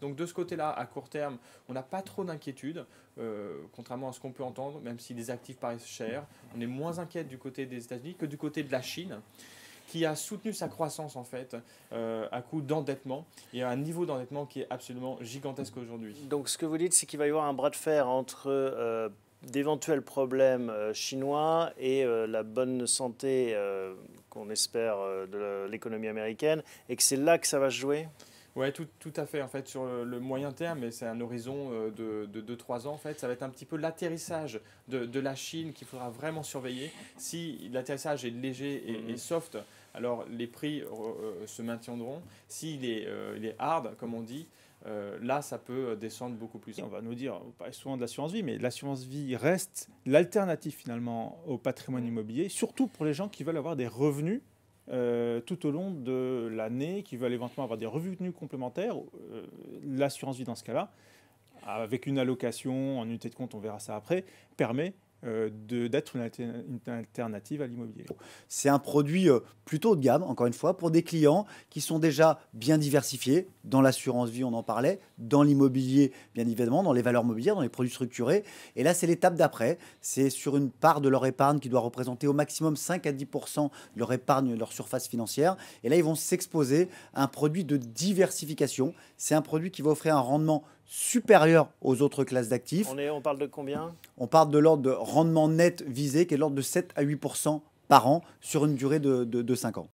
Donc de ce côté-là, à court terme, on n'a pas trop d'inquiétude, contrairement à ce qu'on peut entendre, même si les actifs paraissent chers. On est moins inquiet du côté des États-Unis que du côté de la Chine, qui a soutenu sa croissance en fait à coup d'endettement et à un niveau d'endettement qui est absolument gigantesque aujourd'hui. Donc ce que vous dites, c'est qu'il va y avoir un bras de fer entre d'éventuels problèmes chinois et la bonne santé qu'on espère de l'économie américaine, et que c'est là que ça va se jouer? Ouais, tout à fait. En fait, sur le moyen terme, et c'est un horizon de 2-3 ans, en fait, ça va être un petit peu l'atterrissage de la Chine qu'il faudra vraiment surveiller. Si l'atterrissage est léger et soft, alors les prix se maintiendront. Il est hard, comme on dit, là, ça peut descendre beaucoup plus. On va nous dire, on parle souvent de l'assurance vie, mais l'assurance vie reste l'alternative finalement au patrimoine immobilier, surtout pour les gens qui veulent avoir des revenus tout au long de l'année, qui veulent éventuellement avoir des revenus complémentaires. L'assurance vie dans ce cas-là, avec une allocation en unité de compte, on verra ça après, permet d'être une alternative à l'immobilier. C'est un produit plutôt haut de gamme, encore une fois, pour des clients qui sont déjà bien diversifiés. Dans l'assurance vie, on en parlait, dans l'immobilier, bien évidemment, dans les valeurs mobilières, dans les produits structurés. Et là, c'est l'étape d'après. C'est sur une part de leur épargne qui doit représenter au maximum 5 à 10% de leur épargne, de leur surface financière. Et là, ils vont s'exposer à un produit de diversification. C'est un produit qui va offrir un rendement supérieur aux autres classes d'actifs. On parle de combien? On parle de l'ordre de rendement net visé qui est de l'ordre de 7 à 8% par an sur une durée de 5 ans.